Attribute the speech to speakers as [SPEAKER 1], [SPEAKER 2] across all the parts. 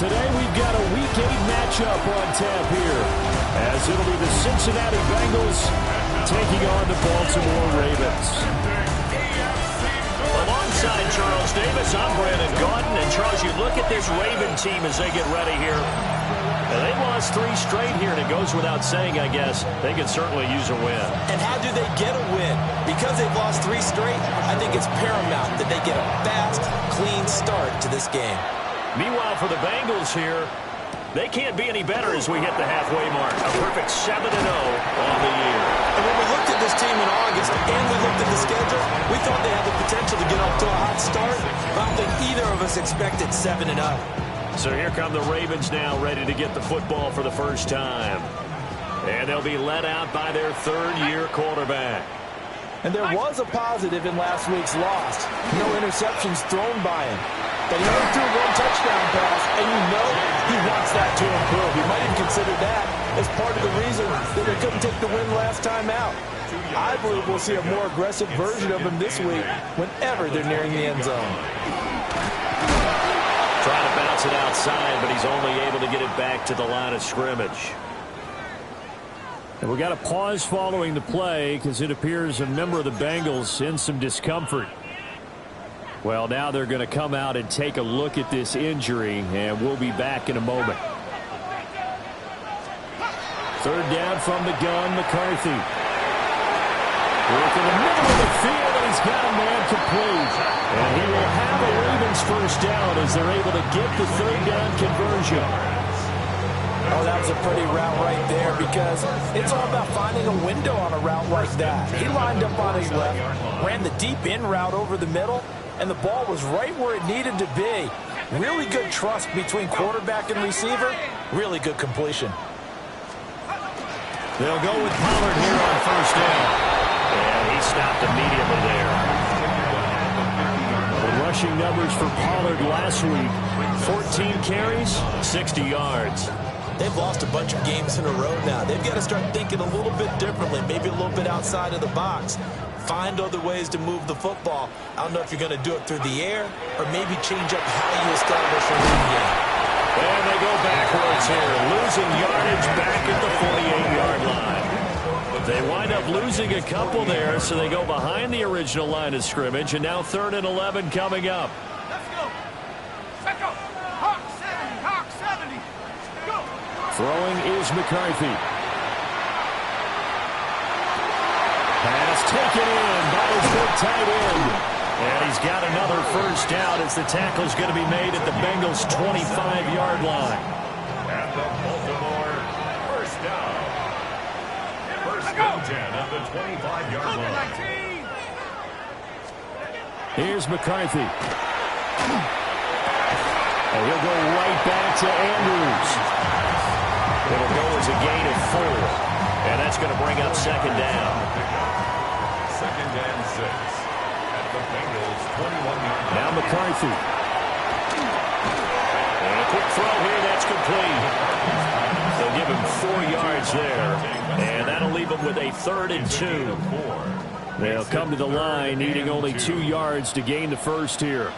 [SPEAKER 1] today we've got a Week 8 matchup on tap here, as it'll be the Cincinnati Bengals taking on the Baltimore Ravens.
[SPEAKER 2] Alongside Charles Davis, I'm Brandon Gaudin. And Charles, you look at this Raven team as they get ready here. And they lost 3 straight here, and it goes without saying, I guess, they could certainly use a win.
[SPEAKER 3] And how do they get a win? Because they've lost 3 straight, I think it's paramount that they get a fast, clean start to this game.
[SPEAKER 2] Meanwhile, for the Bengals here, they can't be any better as we hit the halfway mark. A perfect 7-0 on the year.
[SPEAKER 3] And when we looked at this team in August and we looked at the schedule, we thought they had the potential to get off to a hot start. I don't think either of us expected 7-0.
[SPEAKER 2] So here come the Ravens now, ready to get the football for the first time. And they'll be led out by their third-year quarterback.
[SPEAKER 4] And there was a positive in last week's loss. No interceptions thrown by him. But he only threw 1 touchdown pass, and you know he wants that to improve. He might even consider that as part of the reason that they couldn't take the win last time out. I believe we'll see a more aggressive version of him this week whenever they're nearing the end zone.
[SPEAKER 2] Trying to bounce it outside, but he's only able to get it back to the line of scrimmage.
[SPEAKER 1] And we got a pause following the play because it appears a member of the Bengals in some discomfort. Well, now they're going to come out and take a look at this injury, and we'll be back in a moment. Third down from the gun, McCarthy. Work in the middle of the field, and he's got a man complete. And he will have a Ravens first down as they're able to get the third down conversion.
[SPEAKER 4] Oh, that was a pretty route right there because it's all about finding a window on a route like that. He lined up on his left, ran the deep in route over the middle, and the ball was right where it needed to be. Really good trust between quarterback and receiver. Really good completion.
[SPEAKER 2] They'll go with Pollard here on first down. And he stopped immediately there.
[SPEAKER 1] The rushing numbers for Pollard last week, 14 carries, 60 yards.
[SPEAKER 3] They've lost a bunch of games in a row now. They've got to start thinking a little bit differently, maybe a little bit outside of the box. Find other ways to move the football. I don't know if you're going to do it through the air or maybe change up how you establish a run game.
[SPEAKER 2] And they go backwards here, losing yardage back at the 48-yard line. They wind up losing a couple there, so they go behind the original line of scrimmage, and now 3rd and 11 coming up.
[SPEAKER 5] Let's go. Let's go. Hawk 70. Hawk 70. Go.
[SPEAKER 1] Throwing is McCarthy. Pass taken in by his big tight end. And he's got another first down as the tackle's going to be made at the Bengals' 25-yard line.
[SPEAKER 6] At the Baltimore first down. First and 10 at the 25-yard line.
[SPEAKER 1] Here's McCarthy. And he'll go right back to Andrews.
[SPEAKER 2] It'll go as a gain of 4. And that's going to bring up second down.
[SPEAKER 6] Second and 6. The Bengals 21-yard line.
[SPEAKER 1] Now McCarthy.
[SPEAKER 2] And a quick throw here, that's complete. They'll give him 4 yards there, and that'll leave him with a 3rd and 2.
[SPEAKER 1] They'll come to the line needing only 2 yards to gain the first here.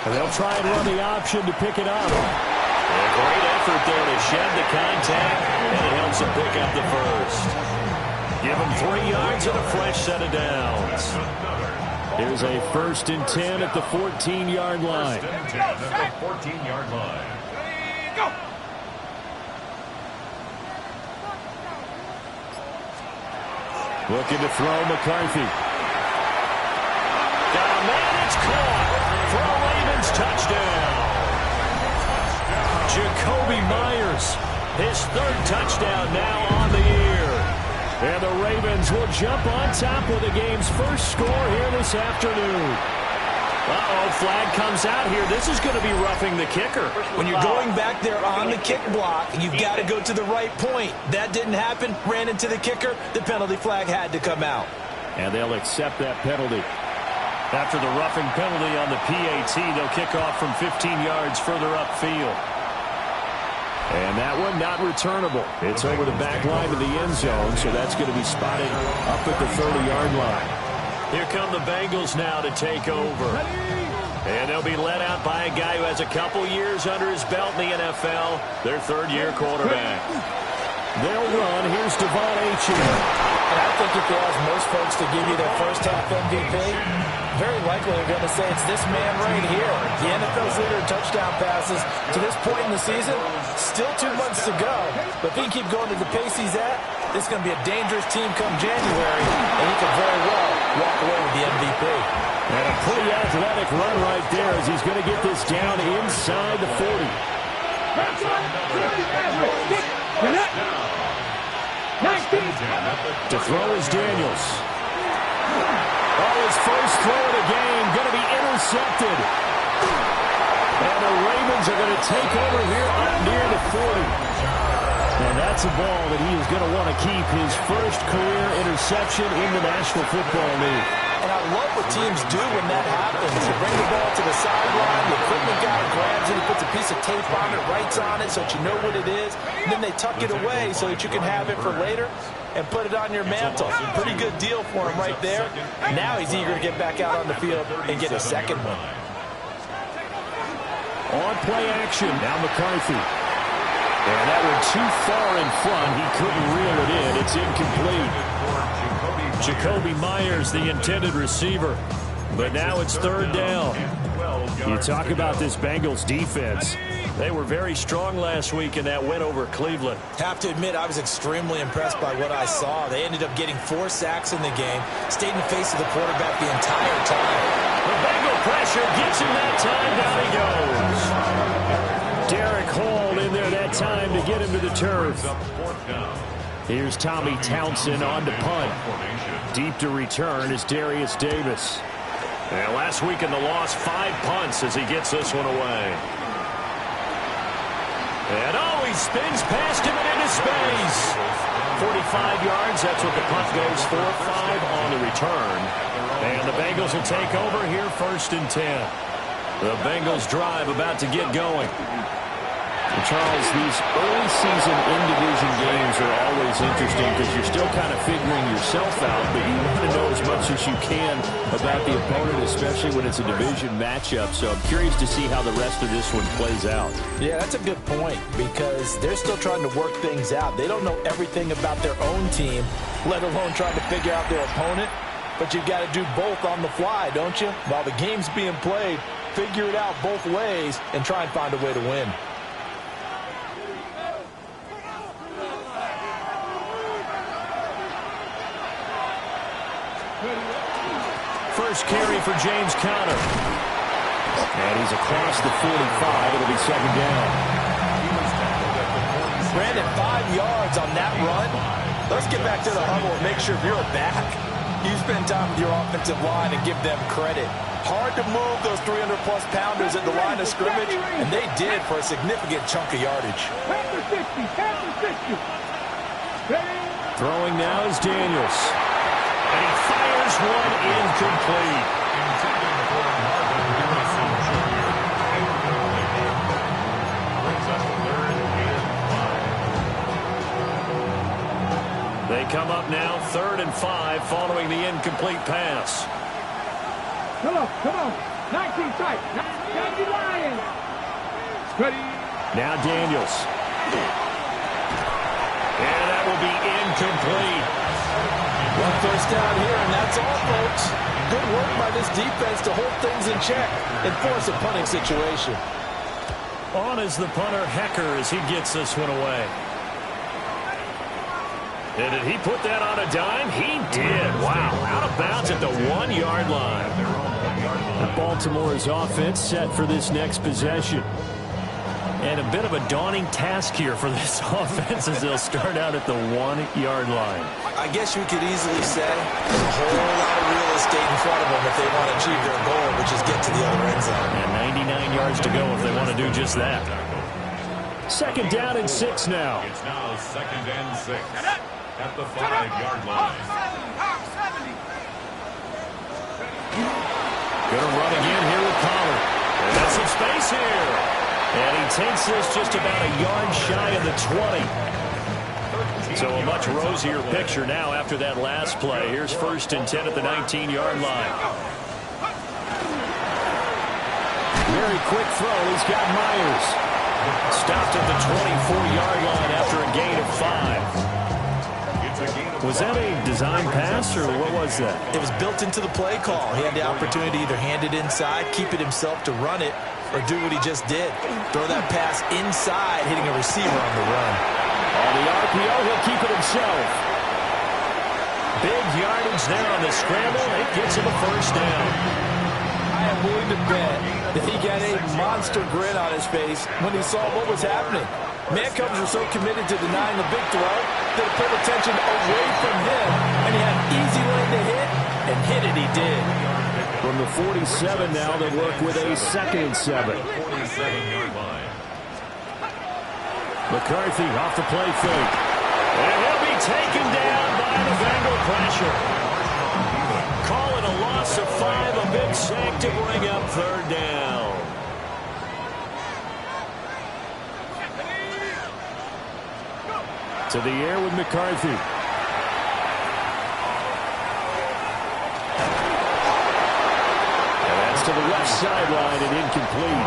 [SPEAKER 1] And they'll try and run the option to pick it up.
[SPEAKER 2] A great effort there to shed the contact, and it helps him pick up the first. Give him 3 yards and a fresh set of downs.
[SPEAKER 1] Here's a 1st and 10 at the 14-yard line.
[SPEAKER 6] 1st and 10 at the 14-yard line.
[SPEAKER 5] Go.
[SPEAKER 1] Looking to throw McCarthy.
[SPEAKER 2] Got a man, it's caught for a Ravens touchdown.
[SPEAKER 1] Jacoby Myers, his 3rd touchdown now on the year. And the Ravens will jump on top with the game's first score here this afternoon.
[SPEAKER 2] Uh-oh, flag comes out here. This is going to be roughing the kicker.
[SPEAKER 3] When you're going back there on the kick block, you've got to go to the right point. That didn't happen. Ran into the kicker. The penalty flag had to come out.
[SPEAKER 1] And they'll accept that penalty. After the roughing penalty on the PAT, they'll kick off from 15 yards further upfield. And that one not returnable. It's over the back line of the end zone, so that's going to be spotted up at the 30-yard line.
[SPEAKER 2] Here come the Bengals now to take over. And they'll be led out by a guy who has a couple years under his belt in the NFL. Their third-year quarterback.
[SPEAKER 1] They'll run. Here's Devon Achane.
[SPEAKER 4] And I think if you ask most folks to give you their first half MVP, very likely they're going to say it's this man right here. The NFL's leader in touchdown passes to this point in the season. Still 2 months to go. But if he can keep going at the pace he's at, this is going to be a dangerous team come January. And he could very well walk away with the MVP.
[SPEAKER 1] And a pretty athletic run right there as he's going to get this down inside the 40. To throw is Daniels. Oh, his first throw of the game going to be intercepted. And the Ravens are going to take over here up near the 40. And that's a ball that he is going to want to keep, his first career interception in the National Football League.
[SPEAKER 4] And I love what teams do when that happens. You bring the ball to the sideline, the equipment guy grabs it, he puts a piece of tape on it, writes on it so that you know what it is, and then they tuck it away so that you can have it for later and put it on your mantle. Pretty good deal for him right there. Now he's eager to get back out on the field and get a second one.
[SPEAKER 1] On play action, now McCarthy. And that one too far in front. He couldn't reel it in. It's incomplete.
[SPEAKER 2] Jacoby Myers, the intended receiver. But now it's third down.
[SPEAKER 1] You talk about this Bengals defense.
[SPEAKER 2] They were very strong last week in that win over Cleveland.
[SPEAKER 3] Have to admit, I was extremely impressed by what I saw. They ended up getting 4 sacks in the game, stayed in the face of the quarterback the entire time.
[SPEAKER 2] The Bengal pressure gets him that time. Down he goes.
[SPEAKER 1] Derek Hall in there that time to get him to the turf. Here's Tommy Townsend on to punt. Deep to return is Darius Davis.
[SPEAKER 2] And last week in the loss, 5 punts as he gets this one away. And he spins past him and into space. 45 yards, that's what the punt goes for. 5 on the return. And the Bengals will take over here, 1st and 10. The Bengals drive about to get going.
[SPEAKER 1] Charles, these early season in-division games are always interesting because you're still kind of figuring yourself out, but you want to know as much as you can about the opponent, especially when it's a division matchup. So I'm curious to see how the rest of this one plays out.
[SPEAKER 4] Yeah, that's a good point because they're still trying to work things out. They don't know everything about their own team, let alone trying to figure out their opponent. But you've got to do both on the fly, don't you? While the game's being played, figure it out both ways and try and find a way to win.
[SPEAKER 2] First carry for James Conner.
[SPEAKER 1] And he's across the 45. It'll be 2nd down.
[SPEAKER 4] Brandon, 5 yards on that run. Let's get back to the huddle and make sure you're a back. You spend time with your offensive line and give them credit. Hard to move those 300-plus pounders at the line of scrimmage, and they did for a significant chunk of yardage.
[SPEAKER 2] Throwing now is Daniels. And he fires one incomplete. They come up now 3rd and 5 following the incomplete pass.
[SPEAKER 5] Come on. 19 tight. 90 Lions. Ready.
[SPEAKER 1] Now Daniels.
[SPEAKER 2] And that will be incomplete.
[SPEAKER 4] 1 first down here, and that's all, folks. Good work by this defense to hold things in check and force a punting situation.
[SPEAKER 2] On is the punter, Hecker, as he gets this one away. And did he put that on a dime? He did. Wow. Out of bounds at the 1-yard line.
[SPEAKER 1] Baltimore's offense set for this next possession.
[SPEAKER 2] And a bit of a daunting task here for this offense as they'll start out at the 1-yard line.
[SPEAKER 3] I guess you could easily say there's a whole lot of real estate in front of them if they want to achieve their goal, which is get to the other end zone.
[SPEAKER 2] And 99 yards to go if they want to do just that.
[SPEAKER 1] 2nd down and 6 now.
[SPEAKER 6] It's now 2nd and 6 at the 5-yard line.
[SPEAKER 2] Gonna run again here with Pollard. And that's some space here. And he takes this just about a yard shy of the 20. So a much rosier picture now after that last play. Here's 1st and 10 at the 19-yard line.
[SPEAKER 1] very quick throw. He's got Myers.
[SPEAKER 2] Stopped at the 24-yard line after a gain of 5. Was that a design pass, or what was that?
[SPEAKER 3] It was built into the play call. He had the opportunity to either hand it inside, keep it himself to run it, or do what he just did. Throw that pass inside, hitting a receiver on the run.
[SPEAKER 1] On the RPO, he'll keep it himself.
[SPEAKER 2] Big yardage there on the scramble. It gets him a first down.
[SPEAKER 4] I am willing to bet that he got a monster grin on his face when he saw what was happening. Man-covers were so committed to denying the big throw that it pulled attention away from him, and he had an easy lane to hit, and hit it he did.
[SPEAKER 1] From the 47 now, they work with a 2nd and 7. McCarthy off the play fake.
[SPEAKER 2] And he'll be taken down by the Bengal pressure. Call it a loss of 5, a big sack to bring up 3rd down.
[SPEAKER 1] To the air with McCarthy. And that's to the left sideline and incomplete.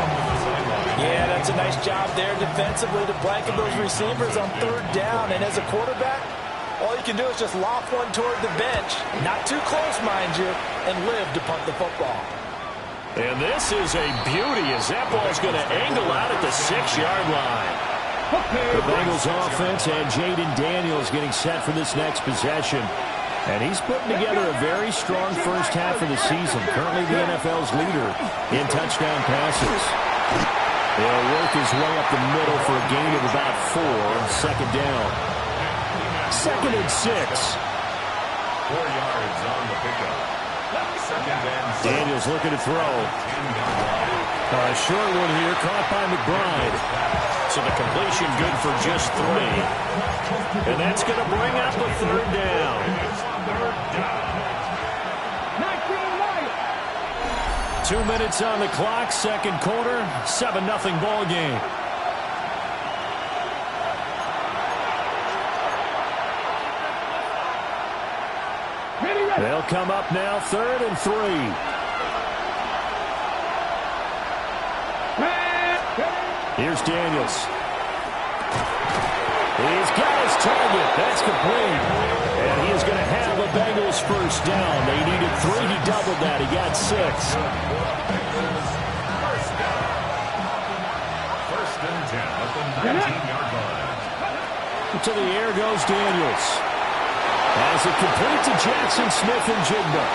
[SPEAKER 4] Yeah, that's a nice job there defensively to blanket those receivers on 3rd down. And as a quarterback, all you can do is just loft one toward the bench. Not too close, mind you, and live to punt the football.
[SPEAKER 2] And this is a beauty as that ball's going to angle out at the 6-yard line.
[SPEAKER 1] The Bengals offense and Jaden Daniels getting set for this next possession. And he's putting together a very strong first half of the season. Currently the NFL's leader in touchdown passes. He'll work his way up the middle for a gain of about 4. 2nd down. 2nd and 6.
[SPEAKER 6] 4 yards on the pickup. 2nd and 6.
[SPEAKER 1] Daniels looking to throw. A short one here, caught by McBride.
[SPEAKER 2] So the completion good for just 3. And that's going to bring up a 3rd down. 2 minutes on the clock, 2nd quarter, 7-0 ball game.
[SPEAKER 1] They'll come up now, 3rd and 3. Here's Daniels. He's got his target. That's complete. And he is going to have the Bengals first down. They needed 3. He doubled that. He got 6.
[SPEAKER 6] First and 10 at the 19-yard line.
[SPEAKER 1] To the air goes Daniels. As it complete to Jackson Smith and Jigba.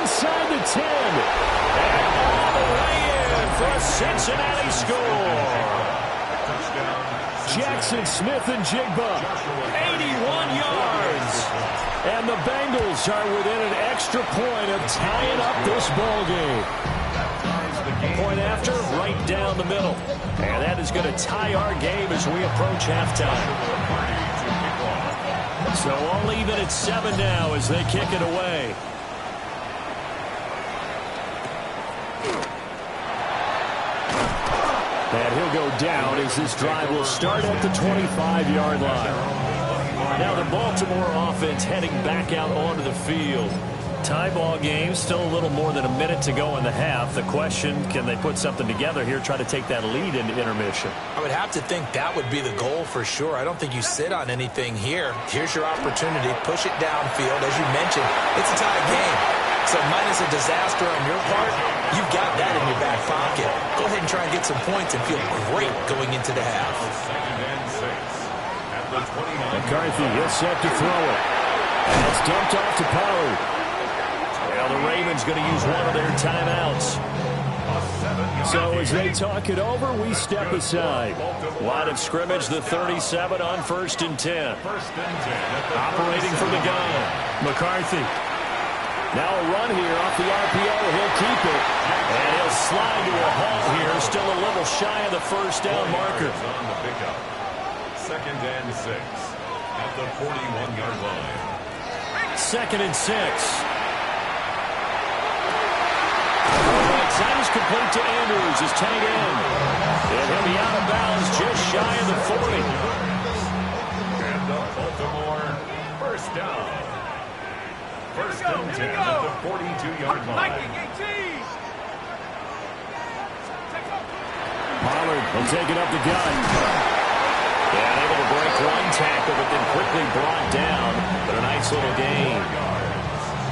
[SPEAKER 1] Inside the 10. And all the way in for a Cincinnati score. Jackson Smith and Jigba, 81 yards. And the Bengals are within an extra point of tying up this ball game.
[SPEAKER 2] Point after, right down the middle. And that is going to tie our game as we approach halftime. So all even at 7 now as they kick it away.
[SPEAKER 1] And he'll go down as this drive will start at the 25-yard line.
[SPEAKER 2] Now the Baltimore offense heading back out onto the field. Tie ball game, still a little more than a minute to go in the half. The question, can they put something together here, try to take that lead into intermission?
[SPEAKER 3] I would have to think that would be the goal for sure. I don't think you sit on anything here. Here's your opportunity. Push it downfield. As you mentioned, it's a tie game. So minus a disaster on your part, you've got that in your back pocket. Go ahead and try and get some points and feel great going into the half.
[SPEAKER 6] Second and 6 at the 29.
[SPEAKER 1] McCarthy is set to throw it. And it's dumped off to Pollard.
[SPEAKER 2] Well, the Ravens going to use one of their timeouts.
[SPEAKER 1] So as they talk it over, we step aside.
[SPEAKER 2] Line of scrimmage, the 37 on 1st and 10.
[SPEAKER 6] First and 10
[SPEAKER 2] Operating from the gun.
[SPEAKER 1] McCarthy. Now a run here off the RPO. He'll keep it.
[SPEAKER 2] And he'll slide to a halt here. Still a little shy of the first down marker.
[SPEAKER 6] on the pickup. Second and 6 at the 41-yard line.
[SPEAKER 2] 2nd and 6. That is complete to Andrews, his tight end. And he'll be out of bounds just shy of the 40.
[SPEAKER 6] And the Baltimore first down. First and 10 at the 42-yard line.
[SPEAKER 1] He'll take it up the gut.
[SPEAKER 2] And able to break one tackle, but then quickly brought down. But a nice little gain.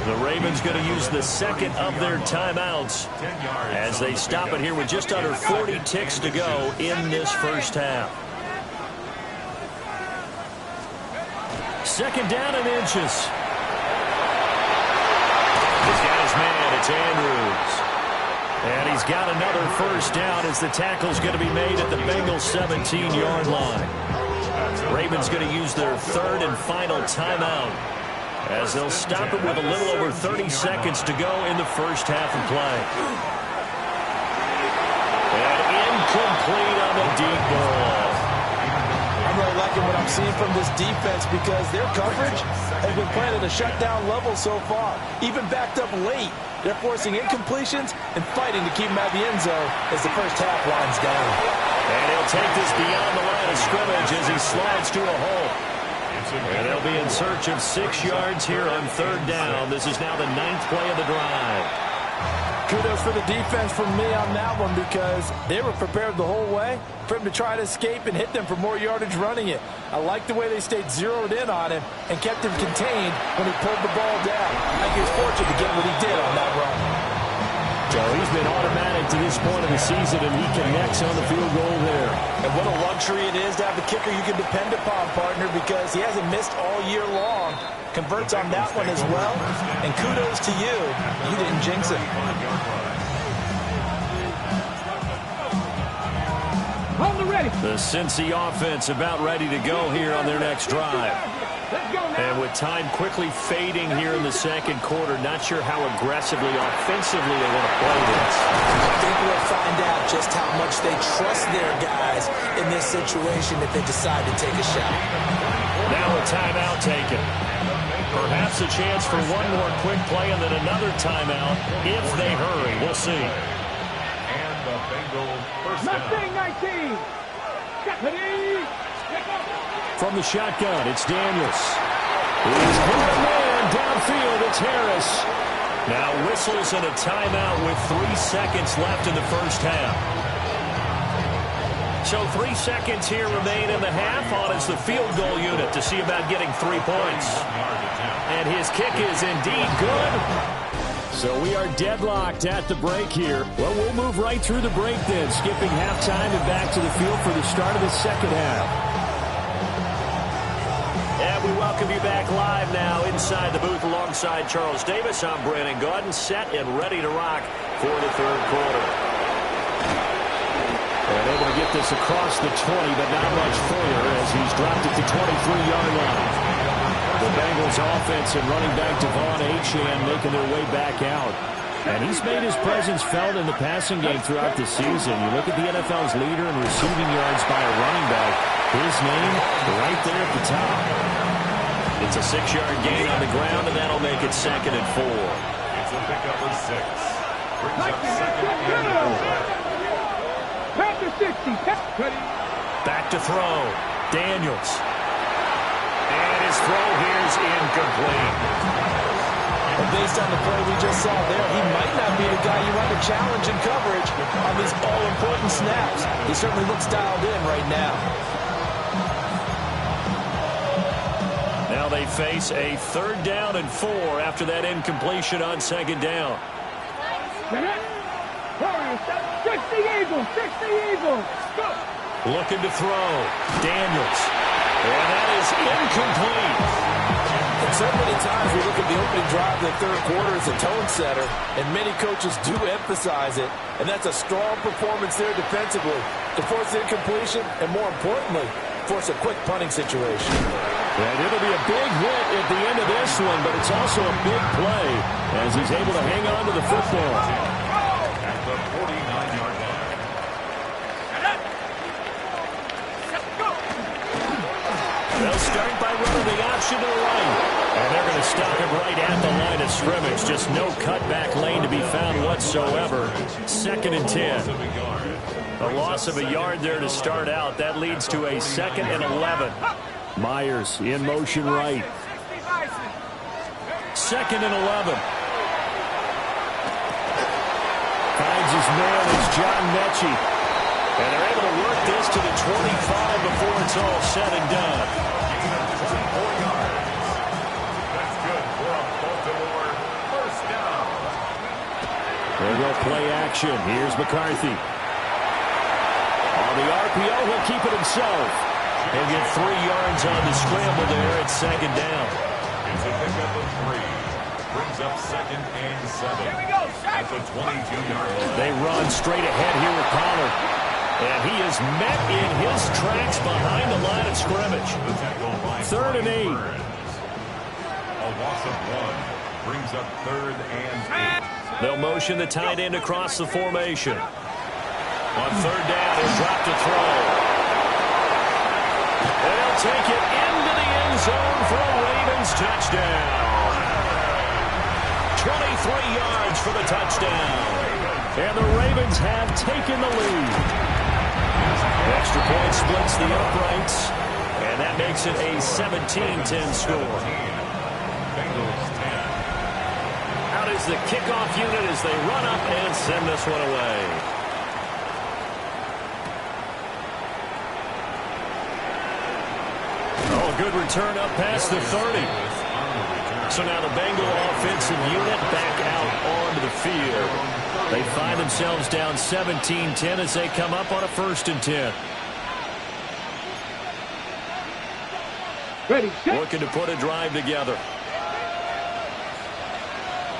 [SPEAKER 2] The Ravens going to use the second of their timeouts as they stop it here with just under 40 ticks to go in this first half. Second down and inches. He's got his man. It's Andrews. And he's got another first down as the tackle's going to be made at the Bengals' 17-yard line. Ravens going to use their third and final timeout as they'll stop it with a little over 30 seconds to go in the first half of play. And incomplete on the deep ball.
[SPEAKER 4] I'm really liking what I'm seeing from this defense because their coverage has been playing at a shutdown level so far. Even backed up late, they're forcing incompletions and fighting to keep them at the end zone as the first half winds down.
[SPEAKER 2] And he'll take this beyond the line of scrimmage as he slides to a hole. And they'll be in search of 6 yards here on third down. This is now the 9th play of the drive.
[SPEAKER 4] Kudos for the defense from me on that one because they were prepared the whole way for him to try to escape and hit them for more yardage running it. I like the way they stayed zeroed in on him and kept him contained when he pulled the ball down. I think he was fortunate to get what he did on that run.
[SPEAKER 1] So he's been automatic to this point of the season, and he connects on the field goal there.
[SPEAKER 4] And what a luxury it is to have a kicker you can depend upon, partner, because he hasn't missed all year long. Converts on that one as well. And kudos to you. You didn't jinx it.
[SPEAKER 2] The Cincy offense about ready to go here on their next drive. And with time quickly fading here in the second quarter, not sure how aggressively, offensively they want to play this.
[SPEAKER 3] I think we'll find out just how much they trust their guys in this situation if they decide to take a shot.
[SPEAKER 2] Now a timeout taken. Perhaps a chance for one more quick play and then another timeout if they hurry. We'll see.
[SPEAKER 6] And the Bengals first down.
[SPEAKER 5] 19. Deputy.
[SPEAKER 1] From the shotgun, it's Daniels. He's got a man downfield. It's Harris.
[SPEAKER 2] Now whistles and a timeout with 3 seconds left in the first half. So 3 seconds here remain in the half on as the field goal unit to see about getting 3 points. And his kick is indeed good.
[SPEAKER 1] So we are deadlocked at the break here. Well, we'll move right through the break then, skipping halftime and back to the field for the start of the second half.
[SPEAKER 2] And we welcome you back live now inside the booth alongside Charles Davis. I'm Brandon Gaudin, set and ready to rock for the third quarter.
[SPEAKER 1] And able to get this across the 20, but not much further as he's dropped it to 23-yard line. The Bengals offense and running back Devon Achane making their way back out. And he's made his presence felt in the passing game throughout the season. You look at the NFL's leader in receiving yards by a running back. His name right there at the top.
[SPEAKER 2] It's a 6-yard gain on the ground, and that'll make it 2nd and 4.
[SPEAKER 6] It's a pickup of 6. Brings up 2nd and 4.
[SPEAKER 5] Back to 60.
[SPEAKER 2] Back to throw. Daniels. And his throw here's incomplete.
[SPEAKER 4] But based on the play we just saw there, he might not be the guy you want to challenge in coverage on these all-important snaps. He certainly looks dialed in right now.
[SPEAKER 2] Now they face a 3rd down and 4 after that incompletion on 2nd down.
[SPEAKER 5] 60 Eagles. 60 Eagles. Go.
[SPEAKER 2] Looking to throw. Daniels. And that is incomplete.
[SPEAKER 4] And so many times we look at the opening drive of the third quarter as a tone setter, and many coaches do emphasize it, and that's a strong performance there defensively to force incompletion and, more importantly, force a quick punting situation.
[SPEAKER 1] And it'll be a big hit at the end of this one, but it's also a big play as he's able to hang on to the football.
[SPEAKER 6] At the 49-yard line.
[SPEAKER 2] They'll start by running the option to the right. And they're going to stop him right at the line of scrimmage. Just no cutback lane to be found whatsoever. 2nd and 10. A loss of a yard there to start out. That leads to a 2nd and 11.
[SPEAKER 1] Myers in motion right.
[SPEAKER 2] 2nd and 11.
[SPEAKER 1] Finds his man. It's John Mechie.
[SPEAKER 2] And they're able to work this to the 25 before it's all said and done.
[SPEAKER 6] 24 yards. That's good for a Baltimore first down.
[SPEAKER 1] There go play action. Here's McCarthy. On the RPO, he'll keep it himself.
[SPEAKER 2] He'll get 3 yards on the scramble there at second down.
[SPEAKER 6] It's a pickup of 3. Brings up 2nd and 7.
[SPEAKER 5] Here we go,
[SPEAKER 6] At the 22-yard line.
[SPEAKER 2] They run straight ahead here with Pollard. And he is met in his tracks behind the line of scrimmage.
[SPEAKER 6] The tackle by
[SPEAKER 2] 3rd and 8.
[SPEAKER 6] A loss of 1. Brings up 3rd and 8.
[SPEAKER 2] They'll motion the tight end across the formation. On 3rd down, he'll drop to throw. And he'll take it into the end zone for a Ravens touchdown. 23 yards for the touchdown.
[SPEAKER 1] And the Ravens have taken the lead.
[SPEAKER 2] Extra point splits the uprights. And that makes it a 17-10 score.
[SPEAKER 6] Bengals 10.
[SPEAKER 2] Out is the kickoff unit as they run up and send this one away. Oh, good return up past the 30. So now the Bengal offensive unit back out onto the field. They find themselves down 17-10 as they come up on a 1st and 10.
[SPEAKER 5] Ready, set.
[SPEAKER 2] Looking to put a drive together.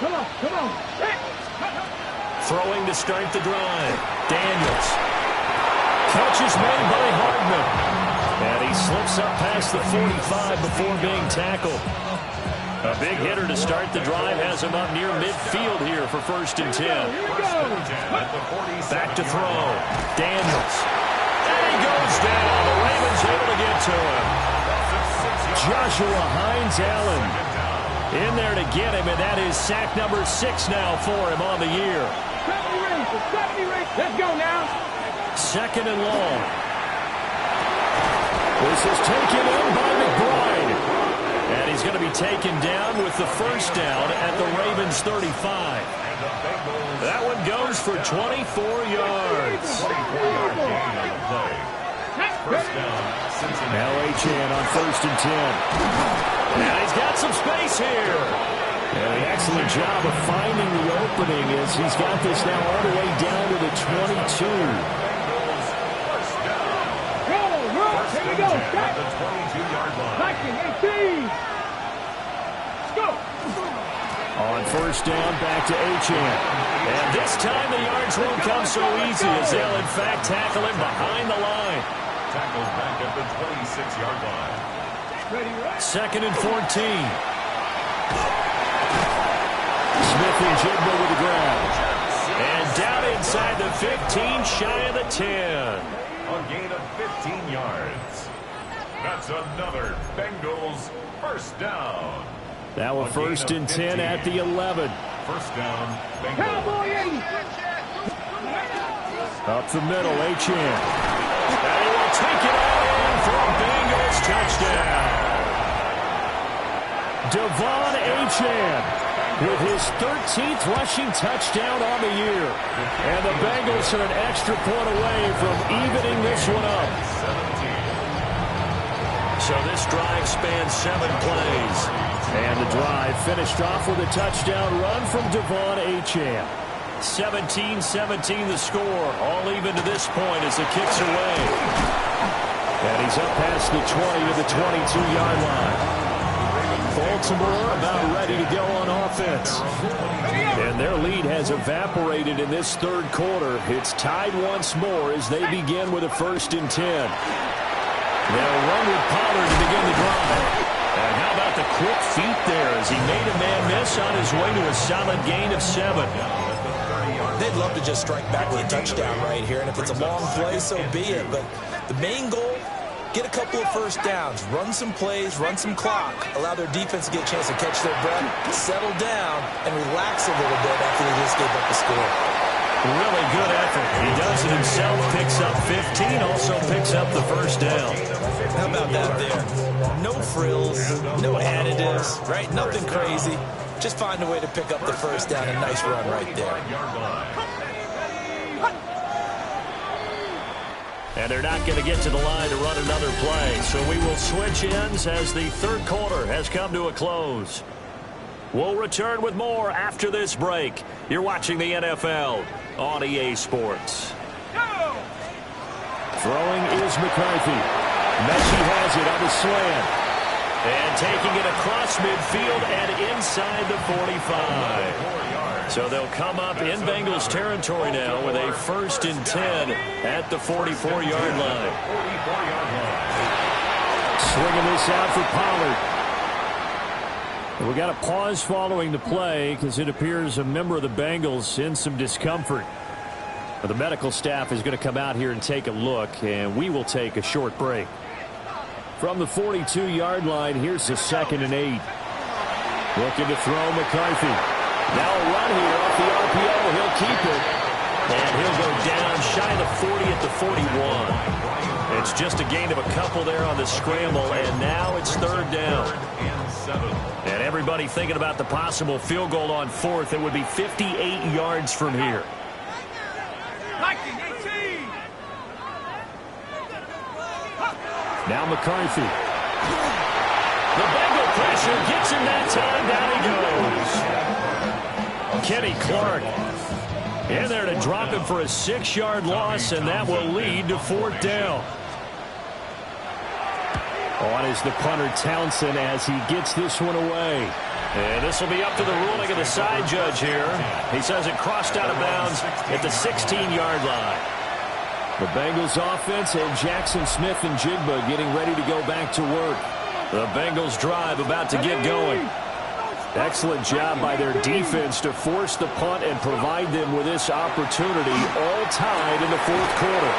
[SPEAKER 5] Come on, come on. Set.
[SPEAKER 2] Throwing to start the drive. Daniels. Catch is made by Hardman. And he slips up past the 45 before being tackled. A big hitter to start the drive has him up near midfield here for 1st and 10.
[SPEAKER 5] Here we go.
[SPEAKER 2] Back to throw. Daniels. And he goes down. The Ravens able to get to him. Joshua Hines-Allen in there to get him, and that is sack number 6 now for him on the year.
[SPEAKER 5] 70 race. Let's go now.
[SPEAKER 2] 2nd and long. This is taken in by McBride. And he's going to be taken down with the 1st down at the Ravens 35. That one goes for 24 yards.
[SPEAKER 6] 24-yard gain on the play. First down, Cincinnati.
[SPEAKER 2] Now Achane on 1st and 10. And he's got some space here. And an excellent job of finding the opening as he's got this now all the way down to the 22.
[SPEAKER 5] Here we go.
[SPEAKER 6] At the 22-yard line.
[SPEAKER 5] Liking 18. Let's go.
[SPEAKER 2] On 1st down, back to Achane. And this time the yards won't come so easy as they'll in fact tackle him behind the line.
[SPEAKER 6] Tackles back at the 26-yard line.
[SPEAKER 5] Ready, right?
[SPEAKER 2] 2nd and 14. Smith and Jigba with the grab. And down inside the 15, shy of the 10.
[SPEAKER 6] A gain of 15 yards. That's another Bengals first down.
[SPEAKER 2] Now a 1st and 10 at the 11.
[SPEAKER 6] First down, Bengals.
[SPEAKER 5] Cowboy 80.
[SPEAKER 2] Up the middle, Achane. And he will take it all in for a Bengals touchdown. Devon Achane with his 13th rushing touchdown on the year. And the Bengals are an extra point away from evening this one up. 17. So this drive spans 7 plays. And the drive finished off with a touchdown run from Devon Achane. 17-17 the score. All even to this point as the kick's away. And he's up past the 20 to the 22-yard line. Baltimore about ready to go on offense. And their lead has evaporated in this 3rd quarter. It's tied once more as they begin with a 1st and 10. They'll run with Pollard to begin the drive. And how about the quick feet there as he made a man miss on his way to a solid gain of 7.
[SPEAKER 4] They'd love to just strike back with a touchdown right here, and if it's a long play, so be it. But the main goal, get a couple of 1st downs, run some plays, run some clock, allow their defense to get a chance to catch their breath, settle down, and relax a little bit after they just gave up the score.
[SPEAKER 2] Really good effort. He does it himself, picks up 15, also picks up the 1st down.
[SPEAKER 4] How about that there? No frills, no additives, right? Nothing crazy. Just find a way to pick up the 1st down. A nice run right there.
[SPEAKER 2] And they're not going to get to the line to run another play. So we will switch ends as the third quarter has come to a close. We'll return with more after this break. You're watching the NFL on EA Sports.
[SPEAKER 1] Throwing is McCarthy. Messi has it on the slant.
[SPEAKER 2] And taking it across midfield and inside the 45. So they'll come up in Bengals territory now with a 1st and 10 at the 44-yard line.
[SPEAKER 1] Swinging this out for Pollard. We got a pause following the play because it appears a member of the Bengals in some discomfort. The medical staff is going to come out here and take a look, and we will take a short break. From the 42-yard line, here's the 2nd and 8. Looking to throw McCarthy. Now a run here off the RPO. He'll keep it.
[SPEAKER 2] And he'll go down shy of the 40 at the 41. It's just a gain of a couple there on the scramble, and now it's 3rd down. And everybody thinking about the possible field goal on 4th. It would be 58 yards from here.
[SPEAKER 1] Now McCarthy.
[SPEAKER 2] The Bengal pressure gets him that time. Down he goes. Kenny Clark in there to drop him for a 6-yard loss, and that will lead to 4th down.
[SPEAKER 1] On is the punter Townsend as he gets this one away.
[SPEAKER 2] And this will be up to the ruling of the side judge here. He says it crossed out of bounds at the 16-yard line.
[SPEAKER 1] The Bengals offense and Jackson Smith and Jigba getting ready to go back to work.
[SPEAKER 2] The Bengals drive about to get going.
[SPEAKER 1] Excellent job by their defense to force the punt and provide them with this opportunity, all tied in the 4th quarter.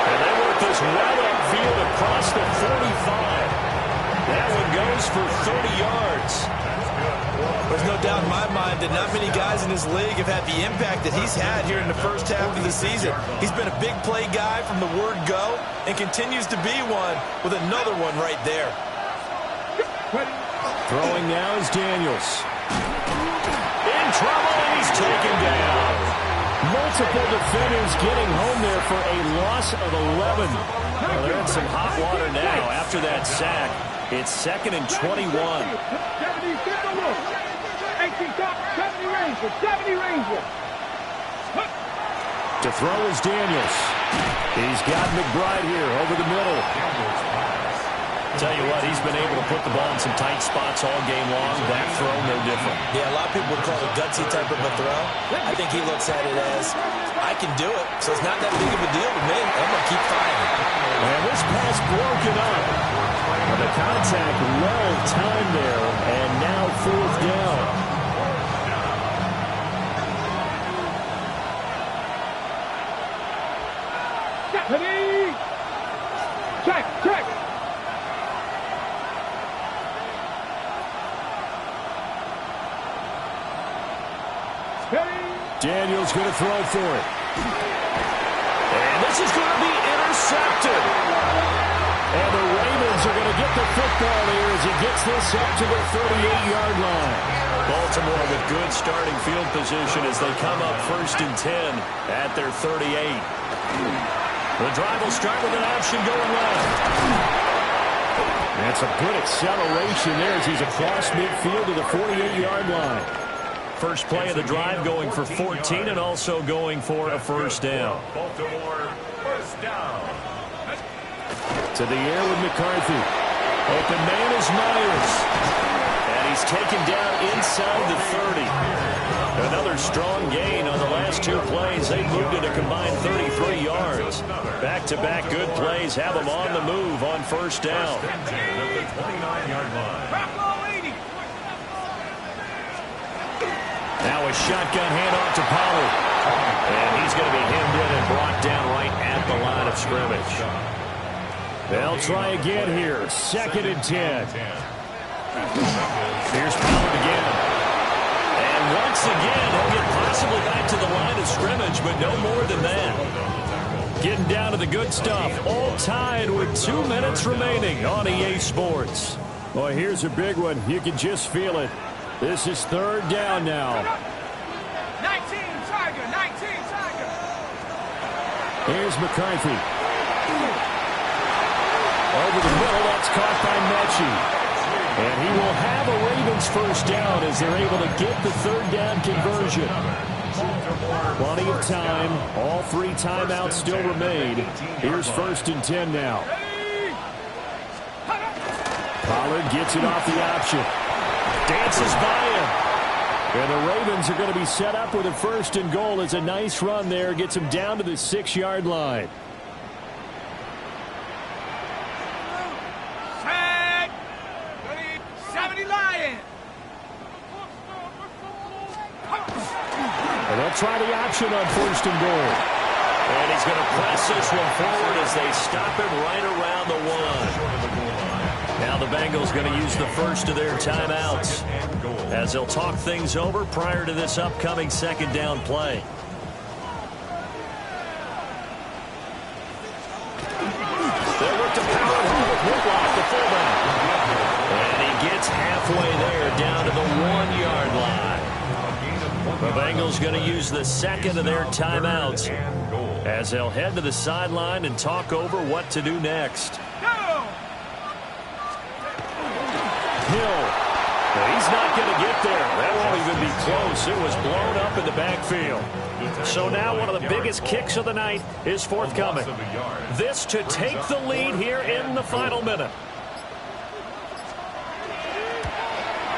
[SPEAKER 2] And they work this right upfield across the 45. That one goes for 30 yards.
[SPEAKER 3] There's no doubt in my mind that not many guys in this league have had the impact that he's had here in the first half of the season. He's been a big play guy from the word go and continues to be one with another one right there.
[SPEAKER 1] Throwing now is Daniels.
[SPEAKER 2] In trouble, and he's taken down.
[SPEAKER 1] Multiple defenders getting home there for a loss of 11.
[SPEAKER 2] Well, they're in some hot water now after that sack. It's 2nd and 21.
[SPEAKER 5] 70 Ranger.
[SPEAKER 1] To throw is Daniels. He's got McBride here over the middle.
[SPEAKER 2] Tell you what, he's been able to put the ball in some tight spots all game long. That throw, no different.
[SPEAKER 3] Yeah, a lot of people would call it a gutsy type of a throw. I think he looks at it as, I can do it, so it's not that big of a deal to me. I'm going to keep firing.
[SPEAKER 1] And this pass broken up. The contact well timed there, and now 4th down.
[SPEAKER 5] Check.
[SPEAKER 1] Daniels going to throw for it.
[SPEAKER 2] And this is going to be intercepted.
[SPEAKER 1] And the Ravens are going to get the football here as he gets this up to the 38-yard line.
[SPEAKER 2] Baltimore with good starting field position as they come up 1st and 10 at their 38. The drive will start with an option going left.
[SPEAKER 1] That's a good acceleration there as he's across midfield to the 48-yard line.
[SPEAKER 2] First play of the drive going for 14 and also going for a 1st down.
[SPEAKER 6] Baltimore, 1st down.
[SPEAKER 1] To the air with McCarthy.
[SPEAKER 2] Open man is Myers. And he's taken down inside the 30. Another strong gain on the last 2 plays. They moved it a combined 33 yards. Back-to-back good plays have them on the move on 1st down.
[SPEAKER 6] At the 29-yard line.
[SPEAKER 2] Now a shotgun handoff to Pollard. And he's going to be hemmed in and brought down right at the line of scrimmage.
[SPEAKER 1] They'll try again here. 2nd and 10.
[SPEAKER 2] Here's Pollard again. And once again, he'll get possibly back to the line of scrimmage, but no more than that. Getting down to the good stuff. All tied with 2 minutes remaining on EA Sports.
[SPEAKER 1] Boy, here's a big one. You can just feel it. This is 3rd down now.
[SPEAKER 5] 19 Tiger.
[SPEAKER 1] Here's McCarthy. Over the middle, that's caught by Mechie. And he will have a Ravens first down as they're able to get the third down conversion. Plenty of time. All 3 timeouts still remain. Here's 1st and 10 now. Pollard gets it off the option. Dances by him. And the Ravens are going to be set up with a 1st and goal. It's a nice run there. Gets him down to the 6-yard line.
[SPEAKER 5] Set. 70 Lions.
[SPEAKER 1] And they'll try the option on 1st and goal.
[SPEAKER 2] And he's going to press this one forward as they stop him right around the 1. Now the Bengals going to use the first of their timeouts as they'll talk things over prior to this upcoming 2nd down play. They'll look to power it home with Whitlock, the fullback. And he gets halfway there down to the 1-yard line. The Bengals going to use the 2nd of their timeouts as they'll head to the sideline and talk over what to do next.
[SPEAKER 1] Hill. He's not going to get there. That won't even be close. It was blown up in the backfield.
[SPEAKER 2] So now one of the biggest kicks of the night is forthcoming. This to take the lead here in the final minute.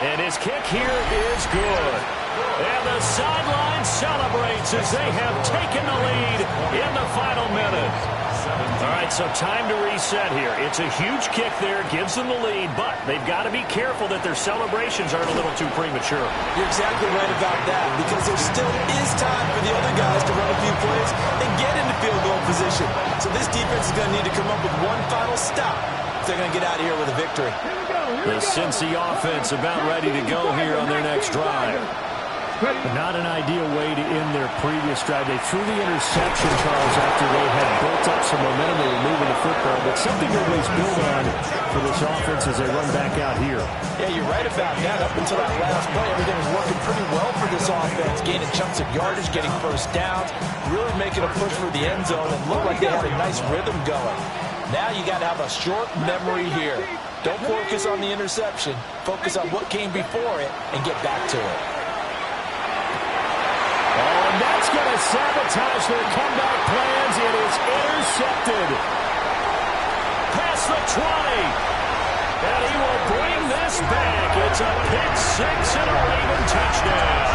[SPEAKER 2] And his kick here is good. And the sideline celebrates as they have taken the lead in the final minute. All right, so time to reset here. It's a huge kick there, gives them the lead, but they've got to be careful that their celebrations aren't a little too premature.
[SPEAKER 4] You're exactly right about that, because there still is time for the other guys to run a few plays and get into field goal position. So this defense is going to need to come up with one final stop if they're going to get out of here with a victory.
[SPEAKER 2] The Cincy offense about ready to go here on their next drive.
[SPEAKER 1] Not an ideal way to end their previous drive. They threw the interception, Charles, after they had built up some momentum. They were moving the football, but something nobody's built on for this offense as they run back out here.
[SPEAKER 4] Yeah, you're right about that. Up until that last play, everything was working pretty well for this offense, gaining chunks of yardage, getting first downs, really making a push for the end zone, and looked like they had a nice rhythm going. Now you got to have a short memory here. Don't focus on the interception. Focus on what came before it and get back to it.
[SPEAKER 1] And that's going to sabotage their comeback plans. It is intercepted. Past the 20. And he will bring this back. It's a pick six and a Raven touchdown.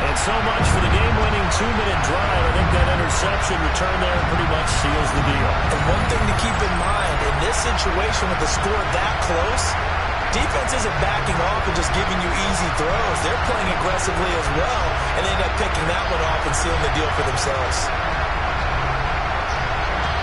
[SPEAKER 1] And so much for the game-winning 2-minute drive. I think that interception return there pretty much seals the deal.
[SPEAKER 4] And one thing to keep in mind, in this situation with the score that close, defense isn't backing off and just giving you easy throws. They're playing aggressively as well, and they end up picking that one off and sealing the deal for themselves.